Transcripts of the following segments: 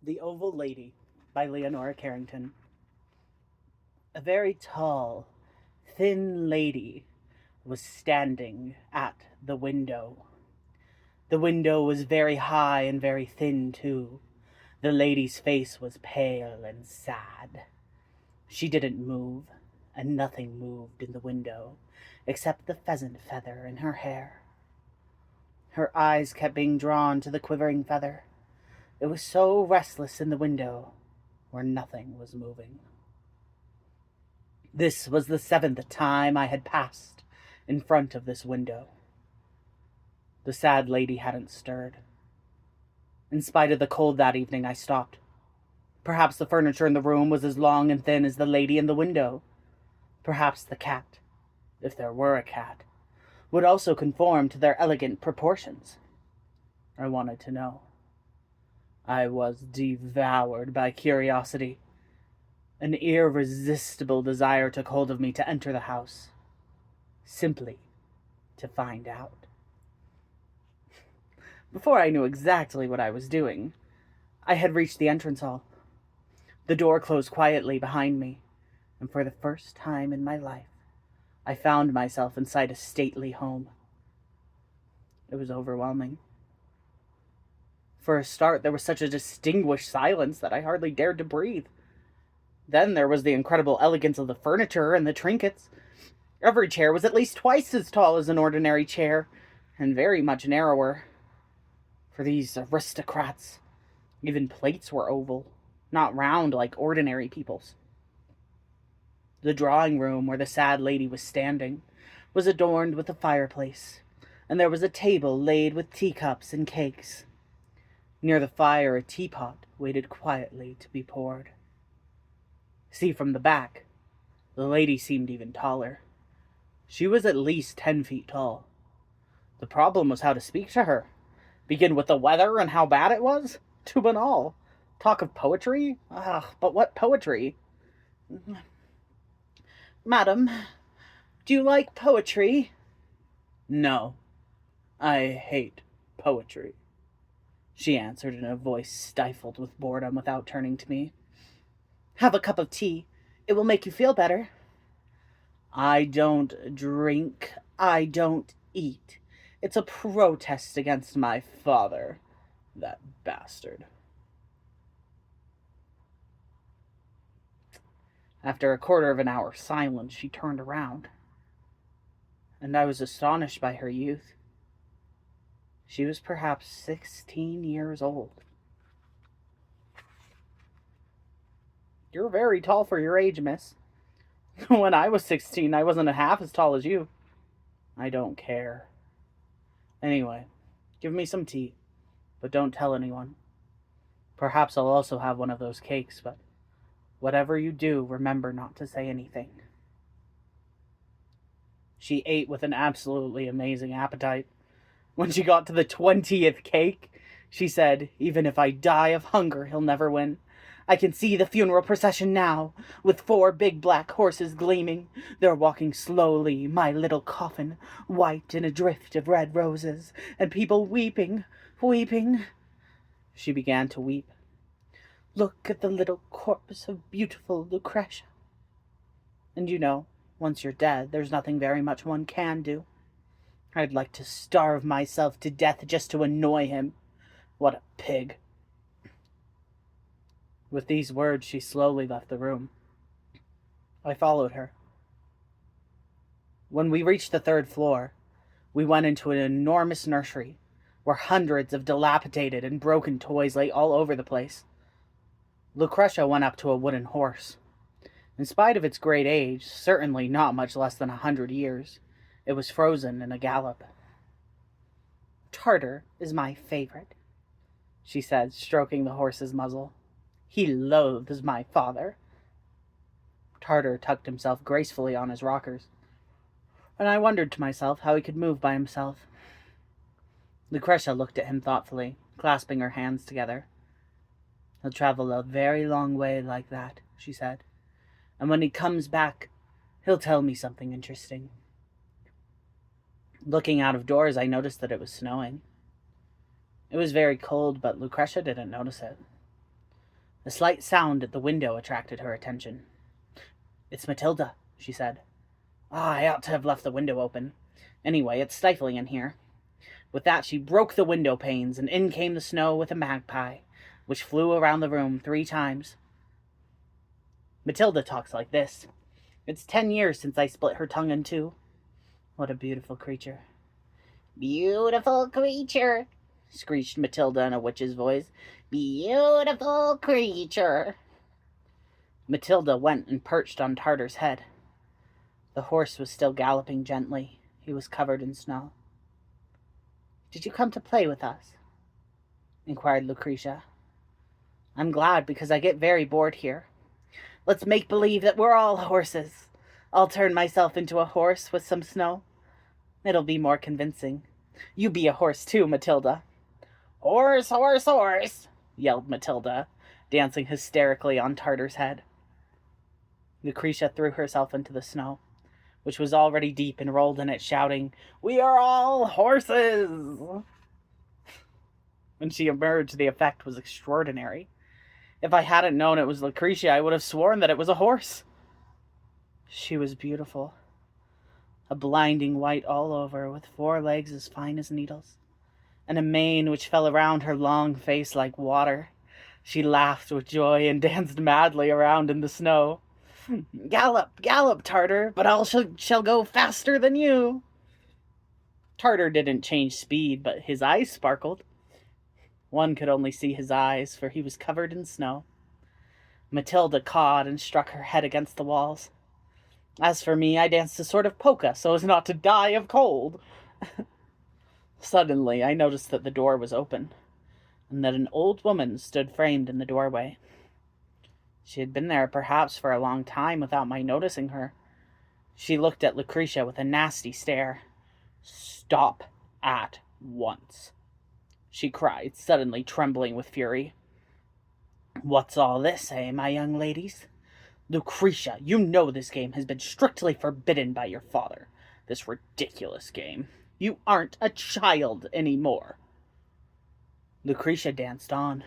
The Oval Lady by Leonora Carrington. A very tall, thin lady was standing at the window. The window was very high and very thin, too. The lady's face was pale and sad. She didn't move, and nothing moved in the window except the pheasant feather in her hair. Her eyes kept being drawn to the quivering feather. It was so restless in the window, where nothing was moving. This was the 7th time I had passed in front of this window. The sad lady hadn't stirred. In spite of the cold that evening, I stopped. Perhaps the furniture in the room was as long and thin as the lady in the window. Perhaps the cat, if there were a cat, would also conform to their elegant proportions. I wanted to know. I was devoured by curiosity. An irresistible desire took hold of me to enter the house, simply to find out. Before I knew exactly what I was doing, I had reached the entrance hall. The door closed quietly behind me, and for the first time in my life, I found myself inside a stately home. It was overwhelming. For a start, there was such a distinguished silence that I hardly dared to breathe. Then there was the incredible elegance of the furniture and the trinkets. Every chair was at least twice as tall as an ordinary chair, and very much narrower. For these aristocrats, even plates were oval, not round like ordinary people's. The drawing room where the sad lady was standing was adorned with a fireplace, and there was a table laid with teacups and cakes. Near the fire, a teapot waited quietly to be poured. See, from the back, the lady seemed even taller. She was at least 10 feet tall. The problem was how to speak to her. Begin with the weather and how bad it was? Too banal. Talk of poetry? But what poetry? Madam, do you like poetry? No, I hate poetry, she answered in a voice stifled with boredom without turning to me. Have a cup of tea. It will make you feel better. I don't drink. I don't eat. It's a protest against my father, that bastard. After a quarter of an hour's silence, she turned around, and I was astonished by her youth. She was perhaps 16 years old. You're very tall for your age, miss. When I was 16, I wasn't half as tall as you. I don't care. Anyway, give me some tea, but don't tell anyone. Perhaps I'll also have one of those cakes, but whatever you do, remember not to say anything. She ate with an absolutely amazing appetite. When she got to the 20th cake, she said, "Even if I die of hunger, he'll never win. I can see the funeral procession now, with 4 big black horses gleaming. They're walking slowly, my little coffin, white in a drift of red roses, and people weeping, weeping." She began to weep. "Look at the little corpse of beautiful Lucretia. And you know, once you're dead, there's nothing very much one can do. I'd like to starve myself to death just to annoy him. What a pig." With these words, she slowly left the room. I followed her. When we reached the 3rd floor, we went into an enormous nursery, where hundreds of dilapidated and broken toys lay all over the place. Lucretia went up to a wooden horse. In spite of its great age, certainly not much less than 100 years, it was frozen in a gallop. "Tartar is my favorite," she said, stroking the horse's muzzle. "He loathes my father." Tartar tucked himself gracefully on his rockers, and I wondered to myself how he could move by himself. Lucretia looked at him thoughtfully, clasping her hands together. "He'll travel a very long way like that," she said, "and when he comes back, he'll tell me something interesting." Looking out of doors, I noticed that it was snowing. It was very cold, but Lucretia didn't notice it. A slight sound at the window attracted her attention. "It's Matilda," she said. I ought to have left the window open. Anyway, it's stifling in here." With that, she broke the window panes, and in came the snow with a magpie, which flew around the room 3 times. Matilda talks like this. "It's 10 years since I split her tongue in 2. What a beautiful creature." "Beautiful creature," screeched Matilda in a witch's voice. "Beautiful creature." Matilda went and perched on Tartar's head. The horse was still galloping gently. He was covered in snow. "Did you come to play with us?" inquired Lucretia. "I'm glad, because I get very bored here. Let's make believe that we're all horses. I'll turn myself into a horse with some snow. It'll be more convincing. You be a horse too, Matilda." "Horse, horse, horse," yelled Matilda, dancing hysterically on Tartar's head. Lucretia threw herself into the snow, which was already deep, and rolled in it, shouting, "We are all horses!" When she emerged, the effect was extraordinary. If I hadn't known it was Lucretia, I would have sworn that it was a horse. She was beautiful. A blinding white all over, with 4 legs as fine as needles, and a mane which fell around her long face like water. She laughed with joy and danced madly around in the snow. "Gallop, gallop, Tartar, but I shall go faster than you." Tartar didn't change speed, but his eyes sparkled. One could only see his eyes, for he was covered in snow. Matilda cawed and struck her head against the walls. As for me, I danced a sort of polka so as not to die of cold. Suddenly, I noticed that the door was open, and that an old woman stood framed in the doorway. She had been there perhaps for a long time without my noticing her. She looked at Lucretia with a nasty stare. "Stop at once," she cried, suddenly trembling with fury. "What's all this, my young ladies? Lucretia, you know this game has been strictly forbidden by your father. This ridiculous game. You aren't a child any more." Lucretia danced on,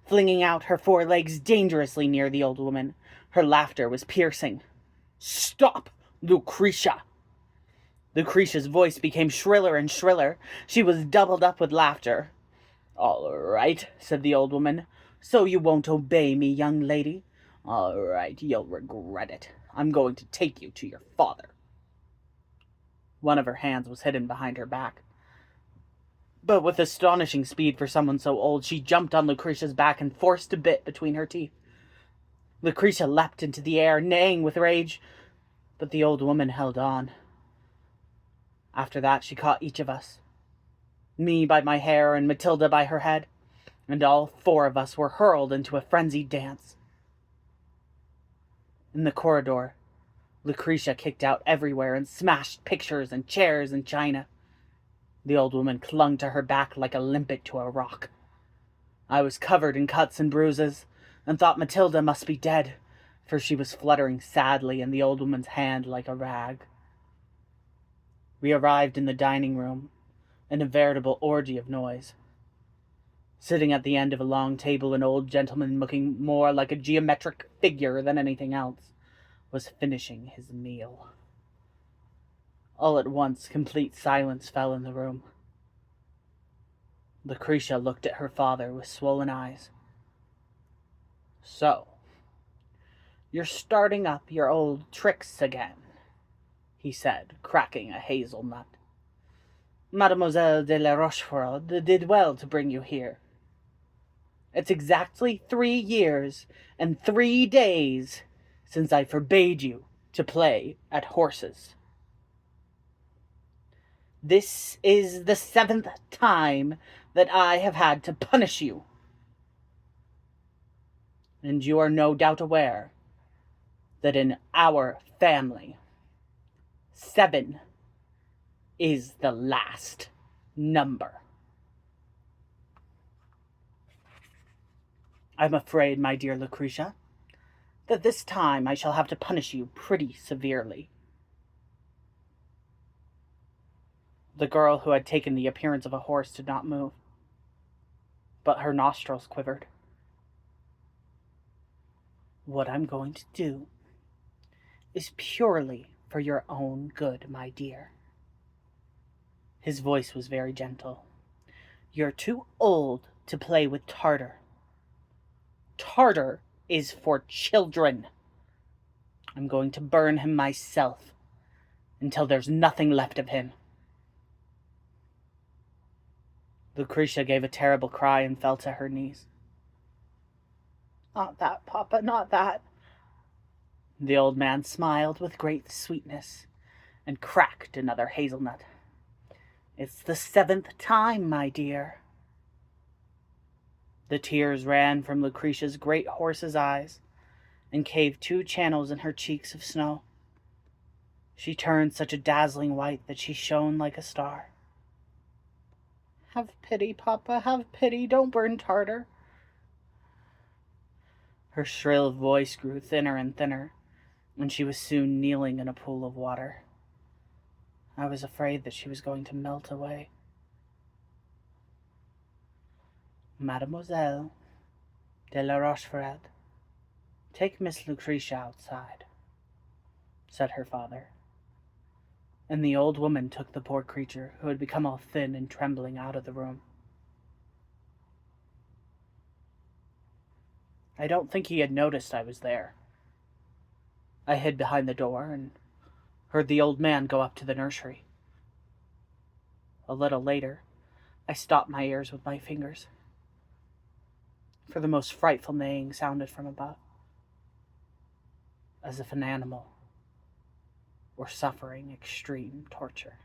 flinging out her 4 legs dangerously near the old woman. Her laughter was piercing. "Stop, Lucretia!" Lucretia's voice became shriller and shriller. She was doubled up with laughter. "All right," said the old woman. "So you won't obey me, young lady? All right, you'll regret it. I'm going to take you to your father." One of her hands was hidden behind her back. But with astonishing speed for someone so old, she jumped on Lucretia's back and forced a bit between her teeth. Lucretia leapt into the air, neighing with rage, but the old woman held on. After that, she caught each of us, me by my hair and Matilda by her head, and all 4 of us were hurled into a frenzied dance. In the corridor, Lucretia kicked out everywhere and smashed pictures and chairs and china. The old woman clung to her back like a limpet to a rock. I was covered in cuts and bruises, and thought Matilda must be dead, for she was fluttering sadly in the old woman's hand like a rag. We arrived in the dining room, in a veritable orgy of noise. Sitting at the end of a long table, an old gentleman looking more like a geometric figure than anything else was finishing his meal. All at once, complete silence fell in the room. Lucretia looked at her father with swollen eyes. "So, you're starting up your old tricks again," he said, cracking a hazelnut. "Mademoiselle de la Rochefort did well to bring you here. It's exactly 3 years and 3 days since I forbade you to play at horses. This is the 7th time that I have had to punish you. And you are no doubt aware that in our family, 7 is the last number. I'm afraid, my dear Lucretia, that this time I shall have to punish you pretty severely." The girl who had taken the appearance of a horse did not move, but her nostrils quivered. What I'm going to do is purely for your own good, my dear. His voice was very gentle. You're too old to play with Tartar. Tartar is for children. I'm going to burn him myself until there's nothing left of him. Lucretia gave a terrible cry and fell to her knees. Not that, Papa, not that. The old man smiled with great sweetness and cracked another hazelnut. It's the 7th time, my dear. The tears ran from Lucretia's great horse's eyes and caved 2 channels in her cheeks of snow. She turned such a dazzling white that she shone like a star. Have pity, Papa, have pity. Don't burn Tartar. Her shrill voice grew thinner and thinner, and she was soon kneeling in a pool of water. I was afraid that she was going to melt away. Mademoiselle de la Rochefoucauld, take Miss Lucretia outside, said her father. And the old woman took the poor creature, who had become all thin and trembling, out of the room. I don't think he had noticed I was there. I hid behind the door and heard the old man go up to the nursery. A little later, I stopped my ears with my fingers, for the most frightful neighing sounded from above, as if an animal were suffering extreme torture.